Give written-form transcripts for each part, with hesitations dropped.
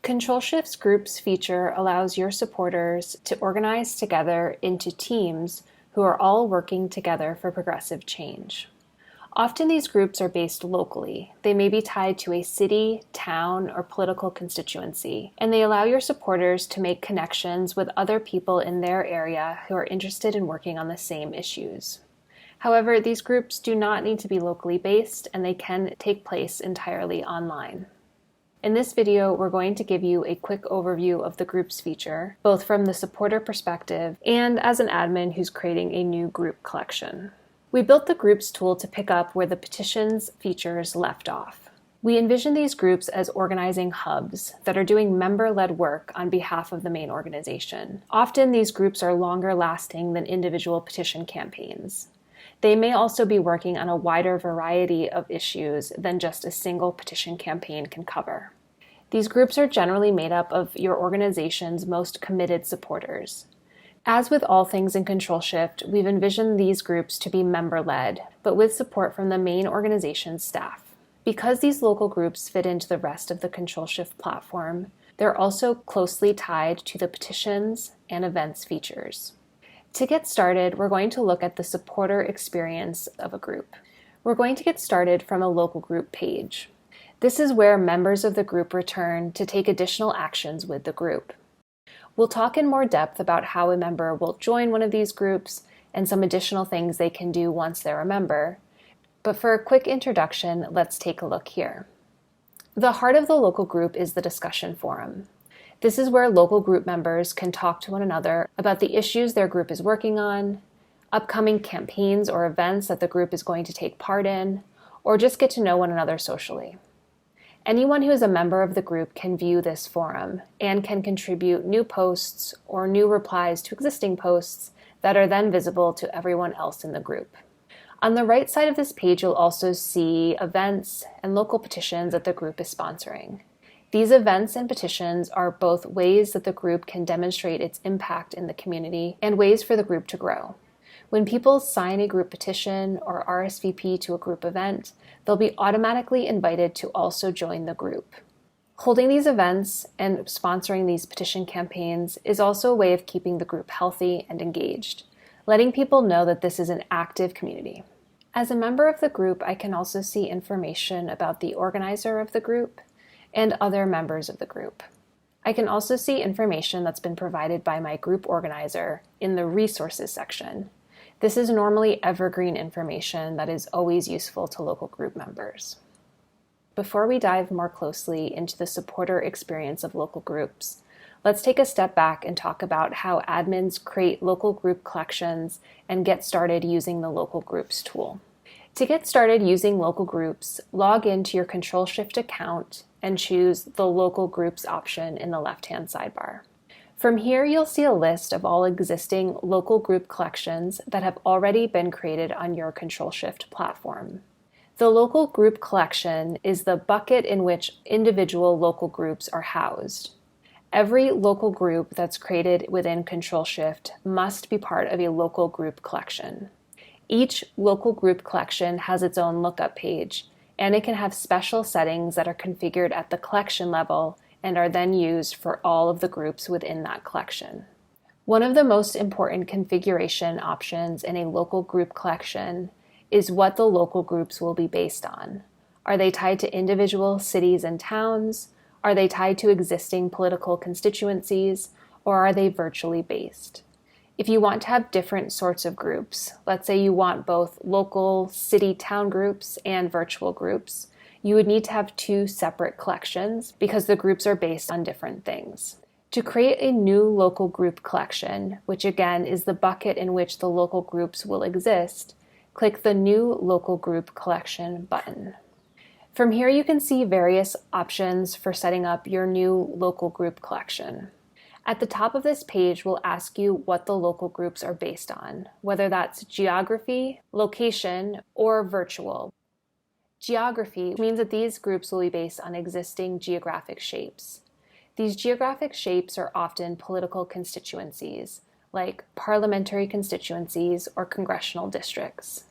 ControlShift Groups feature allows your supporters to organize together into teams who are all working together for progressive change. Often these groups are based locally. They may be tied to a city, town, or political constituency, and they allow your supporters to make connections with other people in their area who are interested in working on the same issues. However, these groups do not need to be locally based, and they can take place entirely online. In this video, we're going to give you a quick overview of the Groups feature, both from the supporter perspective and as an admin who's creating a new group collection. We built the Groups tool to pick up where the Petitions features left off. We envision these groups as organizing hubs that are doing member-led work on behalf of the main organization. Often these groups are longer lasting than individual petition campaigns. They may also be working on a wider variety of issues than just a single petition campaign can cover. These groups are generally made up of your organization's most committed supporters. As with all things in ControlShift, we've envisioned these groups to be member-led, but with support from the main organization's staff. Because these local groups fit into the rest of the ControlShift platform, they're also closely tied to the Petitions and Events features. To get started, we're going to look at the supporter experience of a group. We're going to get started from a local group page. This is where members of the group return to take additional actions with the group. We'll talk in more depth about how a member will join one of these groups and some additional things they can do once they're a member. But for a quick introduction, let's take a look here. The heart of the local group is the discussion forum. This is where local group members can talk to one another about the issues their group is working on, upcoming campaigns or events that the group is going to take part in, or just get to know one another socially. Anyone who is a member of the group can view this forum and can contribute new posts or new replies to existing posts that are then visible to everyone else in the group. On the right side of this page, you'll also see events and local petitions that the group is sponsoring. These events and petitions are both ways that the group can demonstrate its impact in the community and ways for the group to grow. When people sign a group petition or RSVP to a group event, they'll be automatically invited to also join the group. Holding these events and sponsoring these petition campaigns is also a way of keeping the group healthy and engaged, letting people know that this is an active community. As a member of the group, I can also see information about the organizer of the group and other members of the group. I can also see information that's been provided by my group organizer in the Resources section. This is normally evergreen information that is always useful to local group members. Before we dive more closely into the supporter experience of local groups, let's take a step back and talk about how admins create local group collections and get started using the Local Groups tool. To get started using local groups, log into your ControlShift account and choose the Local Groups option in the left-hand sidebar. From here, you'll see a list of all existing local group collections that have already been created on your ControlShift platform. The local group collection is the bucket in which individual local groups are housed. Every local group that's created within ControlShift must be part of a local group collection. Each local group collection has its own lookup page, and it can have special settings that are configured at the collection level and are then used for all of the groups within that collection. One of the most important configuration options in a local group collection is what the local groups will be based on. Are they tied to individual cities and towns? Are they tied to existing political constituencies? Or are they virtually based? If you want to have different sorts of groups, let's say you want both local city-town groups and virtual groups, you would need to have two separate collections because the groups are based on different things. To create a new local group collection, which again is the bucket in which the local groups will exist, click the New Local Group Collection button. From here, you can see various options for setting up your new local group collection. At the top of this page, we'll ask you what the local groups are based on, whether that's geography, location, or virtual. Geography means that these groups will be based on existing geographic shapes. These geographic shapes are often political constituencies, like parliamentary constituencies or congressional districts.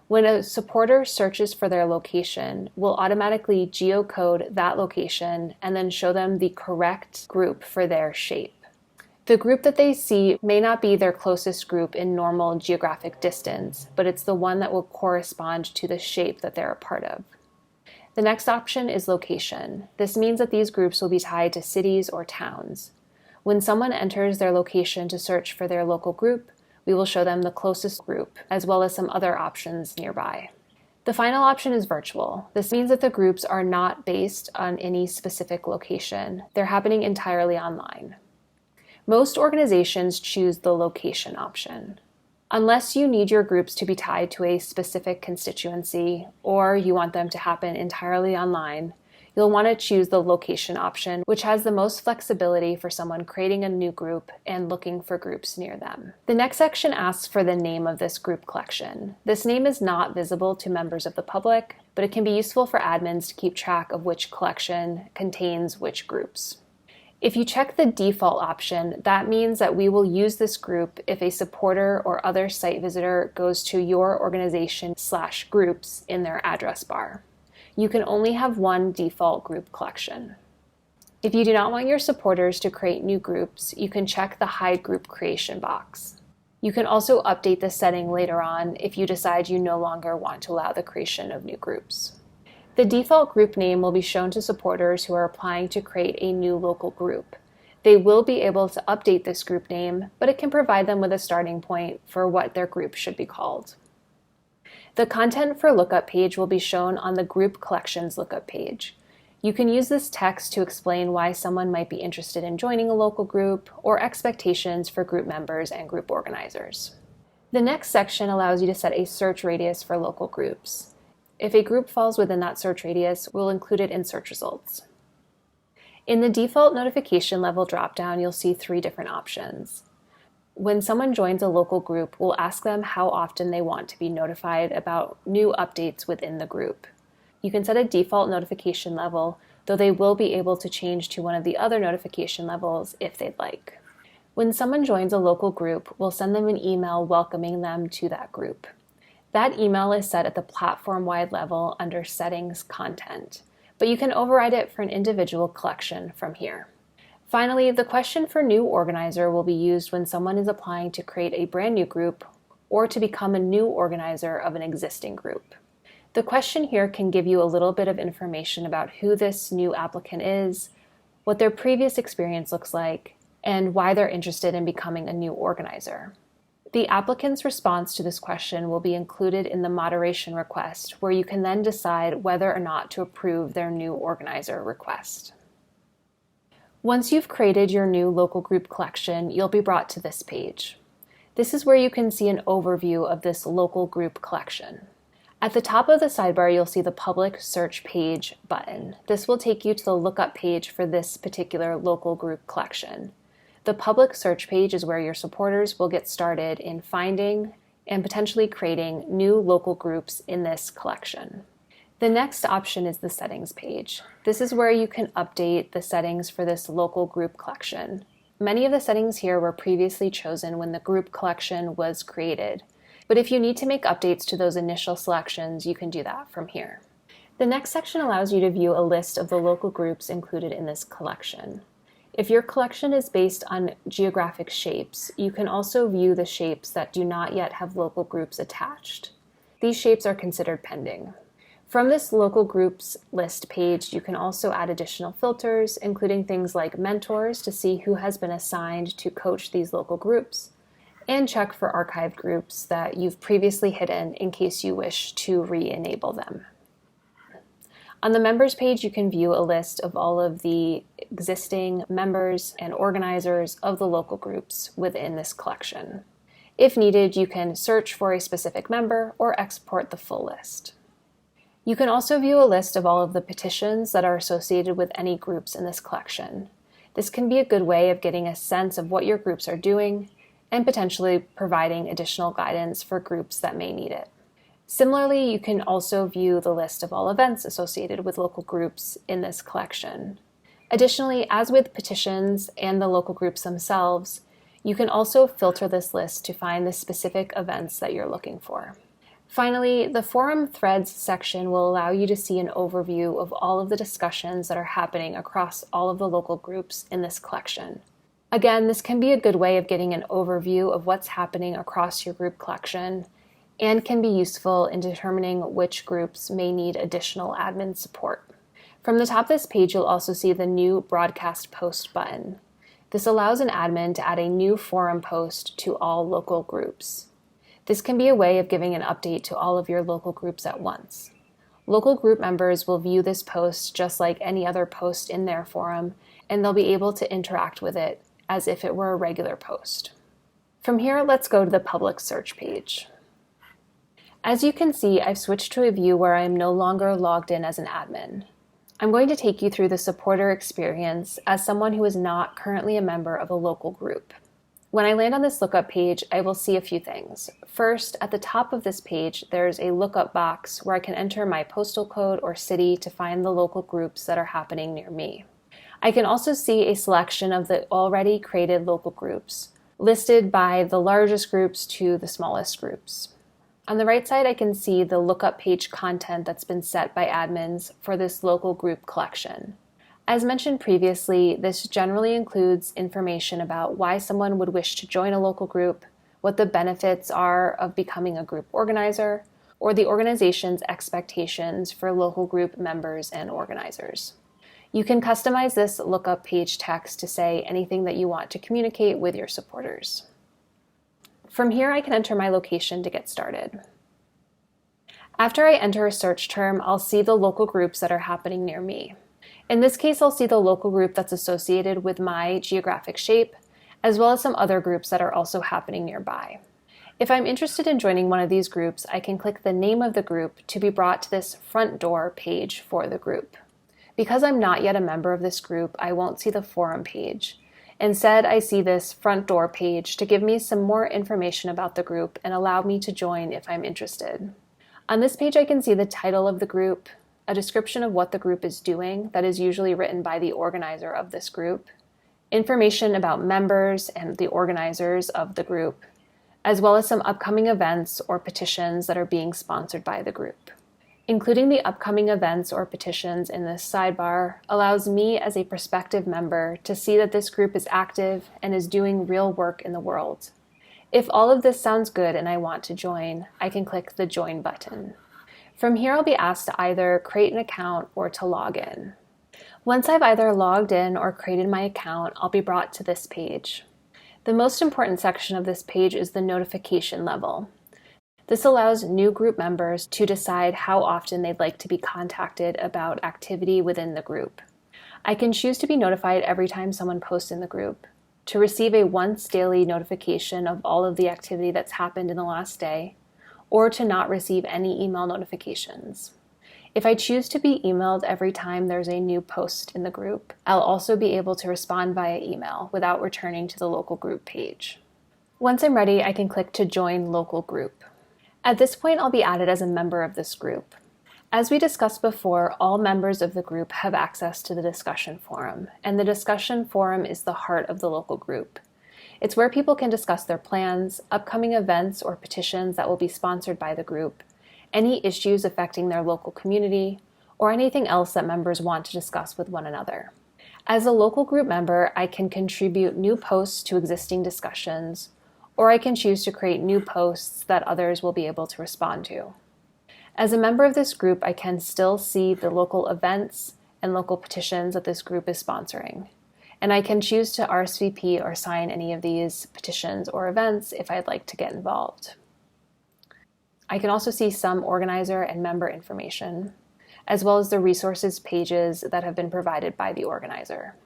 When a supporter searches for their location, we'll automatically geocode that location and then show them the correct group for their shape. The group that they see may not be their closest group in normal geographic distance, but it's the one that will correspond to the shape that they're a part of. The next option is location. This means that these groups will be tied to cities or towns. When someone enters their location to search for their local group, we will show them the closest group, as well as some other options nearby. The final option is virtual. This means that the groups are not based on any specific location. They're happening entirely online. Most organizations choose the location option. Unless you need your groups to be tied to a specific constituency, or you want them to happen entirely online, you'll want to choose the location option, which has the most flexibility for someone creating a new group and looking for groups near them. The next section asks for the name of this group collection. This name is not visible to members of the public, but it can be useful for admins to keep track of which collection contains which groups. If you check the default option, that means that we will use this group if a supporter or other site visitor goes to your organization/groups in their address bar. You can only have one default group collection. If you do not want your supporters to create new groups, you can check the Hide Group Creation box. You can also update this setting later on if you decide you no longer want to allow the creation of new groups. The default group name will be shown to supporters who are applying to create a new local group. They will be able to update this group name, but it can provide them with a starting point for what their group should be called. The content for Lookup page will be shown on the Group Collections Lookup page. You can use this text to explain why someone might be interested in joining a local group or expectations for group members and group organizers. The next section allows you to set a search radius for local groups. If a group falls within that search radius, we'll include it in search results. In the default notification level dropdown, you'll see 3 different options. When someone joins a local group, we'll ask them how often they want to be notified about new updates within the group. You can set a default notification level, though they will be able to change to one of the other notification levels if they'd like. When someone joins a local group, we'll send them an email welcoming them to that group. That email is set at the platform-wide level under Settings Content, but you can override it for an individual collection from here. Finally, the question for new organizer will be used when someone is applying to create a brand new group or to become a new organizer of an existing group. The question here can give you a little bit of information about who this new applicant is, what their previous experience looks like, and why they're interested in becoming a new organizer. The applicant's response to this question will be included in the moderation request, where you can then decide whether or not to approve their new organizer request. Once you've created your new local group collection, you'll be brought to this page. This is where you can see an overview of this local group collection. At the top of the sidebar, you'll see the Public Search Page button. This will take you to the Lookup page for this particular local group collection. The Public Search Page is where your supporters will get started in finding and potentially creating new local groups in this collection. The next option is the Settings page. This is where you can update the settings for this local group collection. Many of the settings here were previously chosen when the group collection was created, but if you need to make updates to those initial selections, you can do that from here. The next section allows you to view a list of the local groups included in this collection. If your collection is based on geographic shapes, you can also view the shapes that do not yet have local groups attached. These shapes are considered pending. From this local groups list page, you can also add additional filters, including things like mentors to see who has been assigned to coach these local groups, and check for archived groups that you've previously hidden in case you wish to re-enable them. On the members page, you can view a list of all of the existing members and organizers of the local groups within this collection. If needed, you can search for a specific member or export the full list. You can also view a list of all of the petitions that are associated with any groups in this collection. This can be a good way of getting a sense of what your groups are doing and potentially providing additional guidance for groups that may need it. Similarly, you can also view the list of all events associated with local groups in this collection. Additionally, as with petitions and the local groups themselves, you can also filter this list to find the specific events that you're looking for. Finally, the Forum Threads section will allow you to see an overview of all of the discussions that are happening across all of the local groups in this collection. Again, this can be a good way of getting an overview of what's happening across your group collection and can be useful in determining which groups may need additional admin support. From the top of this page, you'll also see the new Broadcast Post button. This allows an admin to add a new forum post to all local groups. This can be a way of giving an update to all of your local groups at once. Local group members will view this post just like any other post in their forum, and they'll be able to interact with it as if it were a regular post. From here, let's go to the public search page. As you can see, I've switched to a view where I am no longer logged in as an admin. I'm going to take you through the supporter experience as someone who is not currently a member of a local group. When I land on this lookup page, I will see a few things. First, at the top of this page, there's a lookup box where I can enter my postal code or city to find the local groups that are happening near me. I can also see a selection of the already created local groups, listed by the largest groups to the smallest groups. On the right side, I can see the lookup page content that's been set by admins for this local group collection. As mentioned previously, this generally includes information about why someone would wish to join a local group, what the benefits are of becoming a group organizer, or the organization's expectations for local group members and organizers. You can customize this lookup page text to say anything that you want to communicate with your supporters. From here, I can enter my location to get started. After I enter a search term, I'll see the local groups that are happening near me. In this case, I'll see the local group that's associated with my geographic shape, as well as some other groups that are also happening nearby. If I'm interested in joining one of these groups, I can click the name of the group to be brought to this front door page for the group. Because I'm not yet a member of this group, I won't see the forum page. Instead, I see this front door page to give me some more information about the group and allow me to join if I'm interested. On this page, I can see the title of the group, a description of what the group is doing that is usually written by the organizer of this group, information about members and the organizers of the group, as well as some upcoming events or petitions that are being sponsored by the group. Including the upcoming events or petitions in this sidebar allows me as a prospective member to see that this group is active and is doing real work in the world. If all of this sounds good and I want to join, I can click the Join button. From here, I'll be asked to either create an account or to log in. Once I've either logged in or created my account, I'll be brought to this page. The most important section of this page is the notification level. This allows new group members to decide how often they'd like to be contacted about activity within the group. I can choose to be notified every time someone posts in the group, to receive a once daily notification of all of the activity that's happened in the last day, or to not receive any email notifications. If I choose to be emailed every time there's a new post in the group, I'll also be able to respond via email without returning to the local group page. Once I'm ready, I can click to join local group. At this point, I'll be added as a member of this group. As we discussed before, all members of the group have access to the discussion forum, and the discussion forum is the heart of the local group. It's where people can discuss their plans, upcoming events or petitions that will be sponsored by the group, any issues affecting their local community, or anything else that members want to discuss with one another. As a local group member, I can contribute new posts to existing discussions, or I can choose to create new posts that others will be able to respond to. As a member of this group, I can still see the local events and local petitions that this group is sponsoring. And I can choose to RSVP or sign any of these petitions or events if I'd like to get involved. I can also see some organizer and member information, as well as the resources pages that have been provided by the organizer.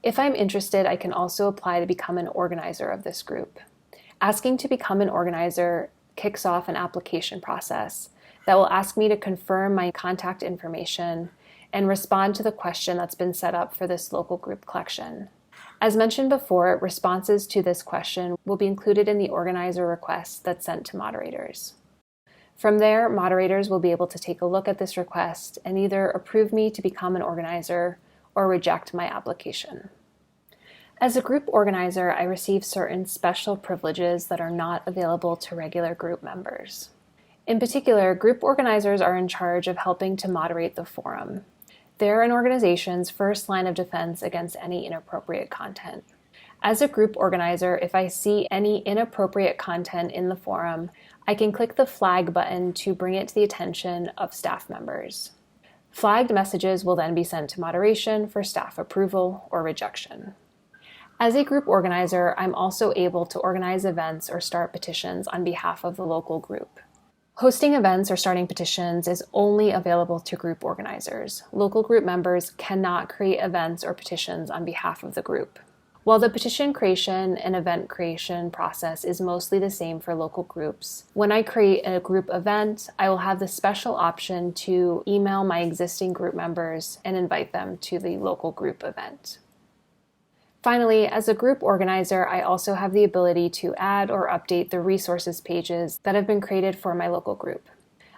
If I'm interested, I can also apply to become an organizer of this group. Asking to become an organizer kicks off an application process that will ask me to confirm my contact information and respond to the question that's been set up for this local group collection. As mentioned before, responses to this question will be included in the organizer request that's sent to moderators. From there, moderators will be able to take a look at this request and either approve me to become an organizer or reject my application. As a group organizer, I receive certain special privileges that are not available to regular group members. In particular, group organizers are in charge of helping to moderate the forum. They're an organization's first line of defense against any inappropriate content. As a group organizer, if I see any inappropriate content in the forum, I can click the flag button to bring it to the attention of staff members. Flagged messages will then be sent to moderation for staff approval or rejection. As a group organizer, I'm also able to organize events or start petitions on behalf of the local group. Hosting events or starting petitions is only available to group organizers. Local group members cannot create events or petitions on behalf of the group. While the petition creation and event creation process is mostly the same for local groups, when I create a group event, I will have the special option to email my existing group members and invite them to the local group event. Finally, as a group organizer, I also have the ability to add or update the resources pages that have been created for my local group.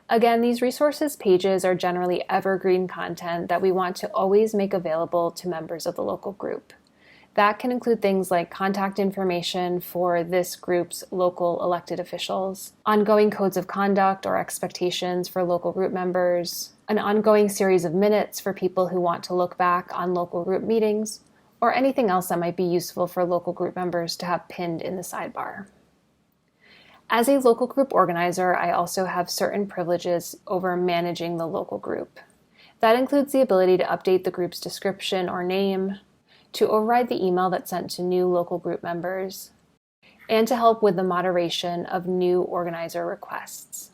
Again, these resources pages are generally evergreen content that we want to always make available to members of the local group. That can include things like contact information for this group's local elected officials, ongoing codes of conduct or expectations for local group members, an ongoing series of minutes for people who want to look back on local group meetings, or anything else that might be useful for local group members to have pinned in the sidebar. As a local group organizer, I also have certain privileges over managing the local group. That includes the ability to update the group's description or name, to override the email that's sent to new local group members, and to help with the moderation of new organizer requests.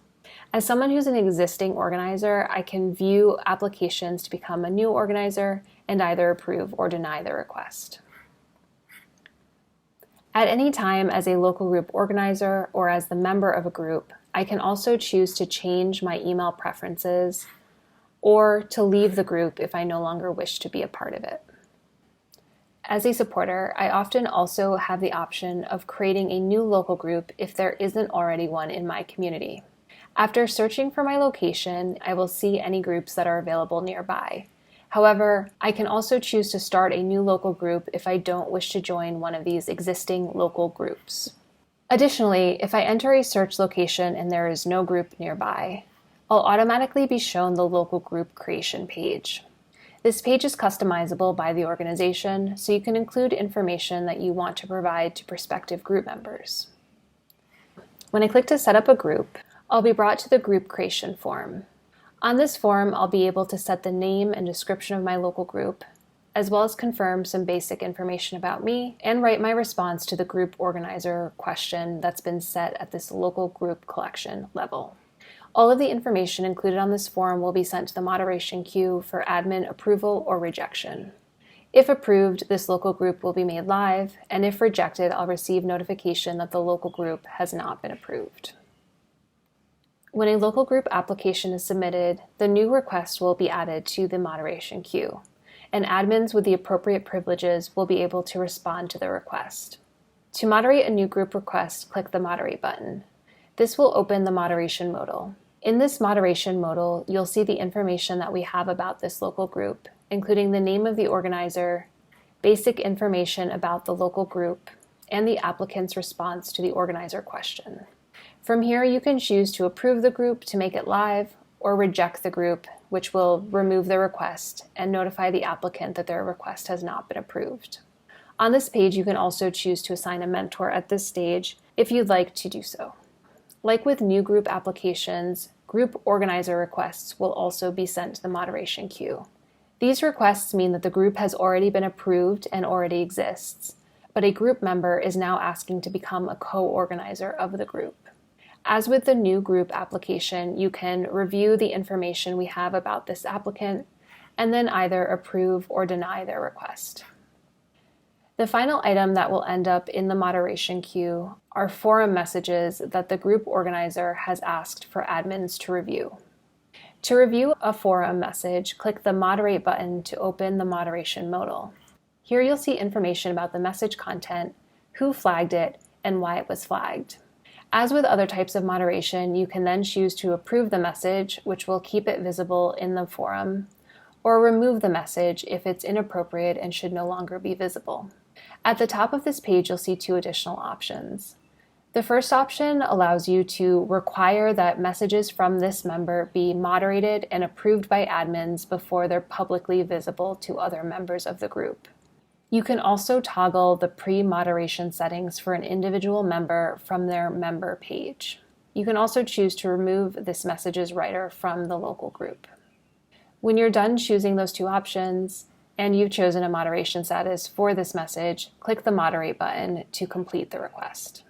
As someone who's an existing organizer, I can view applications to become a new organizer and either approve or deny the request. At any time as a local group organizer or as the member of a group, I can also choose to change my email preferences or to leave the group if I no longer wish to be a part of it. As a supporter, I often also have the option of creating a new local group if there isn't already one in my community. After searching for my location, I will see any groups that are available nearby. However, I can also choose to start a new local group if I don't wish to join one of these existing local groups. Additionally, if I enter a search location and there is no group nearby, I'll automatically be shown the local group creation page. This page is customizable by the organization, so you can include information that you want to provide to prospective group members. When I click to set up a group, I'll be brought to the group creation form. On this form, I'll be able to set the name and description of my local group, as well as confirm some basic information about me and write my response to the group organizer question that's been set at this local group collection level. All of the information included on this form will be sent to the moderation queue for admin approval or rejection. If approved, this local group will be made live, and if rejected, I'll receive notification that the local group has not been approved. When a local group application is submitted, the new request will be added to the moderation queue, and admins with the appropriate privileges will be able to respond to the request. To moderate a new group request, click the Moderate button. This will open the moderation modal. In this moderation modal, you'll see the information that we have about this local group, including the name of the organizer, basic information about the local group, and the applicant's response to the organizer question. From here, you can choose to approve the group to make it live, or reject the group, which will remove the request and notify the applicant that their request has not been approved. On this page, you can also choose to assign a mentor at this stage if you'd like to do so. Like with new group applications, group organizer requests will also be sent to the moderation queue. These requests mean that the group has already been approved and already exists, but a group member is now asking to become a co-organizer of the group. As with the new group application, you can review the information we have about this applicant and then either approve or deny their request. The final item that will end up in the moderation queue are forum messages that the group organizer has asked for admins to review. To review a forum message, click the Moderate button to open the moderation modal. Here you'll see information about the message content, who flagged it, and why it was flagged. As with other types of moderation, you can then choose to approve the message, which will keep it visible in the forum, or remove the message if it's inappropriate and should no longer be visible. At the top of this page, you'll see two additional options. The first option allows you to require that messages from this member be moderated and approved by admins before they're publicly visible to other members of the group. You can also toggle the pre-moderation settings for an individual member from their member page. You can also choose to remove this messages writer from the local group. When you're done choosing those two options, and you've chosen a moderation status for this message, click the Moderate button to complete the request.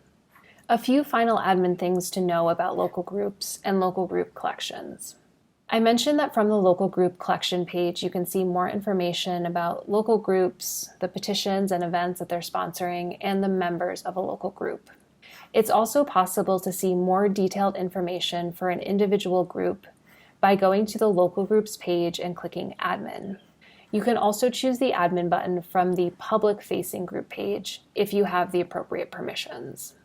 A few final admin things to know about local groups and local group collections. I mentioned that from the local group collection page, you can see more information about local groups, the petitions and events that they're sponsoring, and the members of a local group. It's also possible to see more detailed information for an individual group by going to the local groups page and clicking Admin. You can also choose the Admin button from the public-facing group page if you have the appropriate permissions.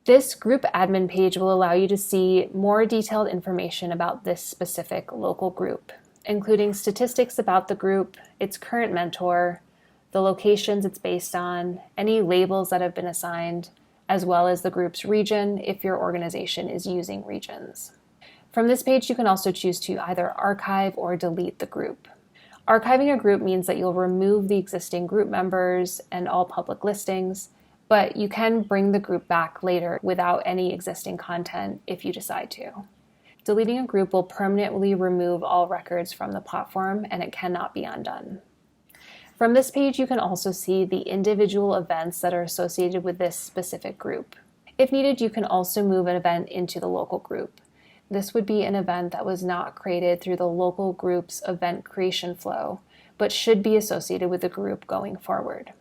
This group admin page will allow you to see more detailed information about this specific local group, including statistics about the group, its current mentor, the locations it's based on, any labels that have been assigned, as well as the group's region if your organization is using regions. From this page, you can also choose to either archive or delete the group. Archiving a group means that you'll remove the existing group members and all public listings, but you can bring the group back later without any existing content if you decide to. Deleting a group will permanently remove all records from the platform, and it cannot be undone. From this page, you can also see the individual events that are associated with this specific group. If needed, you can also move an event into the local group. This would be an event that was not created through the local group's event creation flow, but should be associated with the group going forward.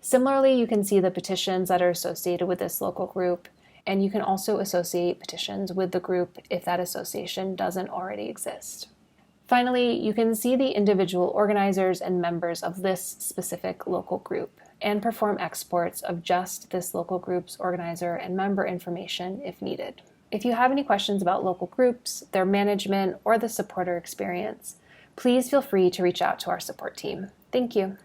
Similarly, you can see the petitions that are associated with this local group, and you can also associate petitions with the group if that association doesn't already exist. Finally, you can see the individual organizers and members of this specific local group and perform exports of just this local group's organizer and member information if needed. If you have any questions about local groups, their management, or the supporter experience, please feel free to reach out to our support team. Thank you.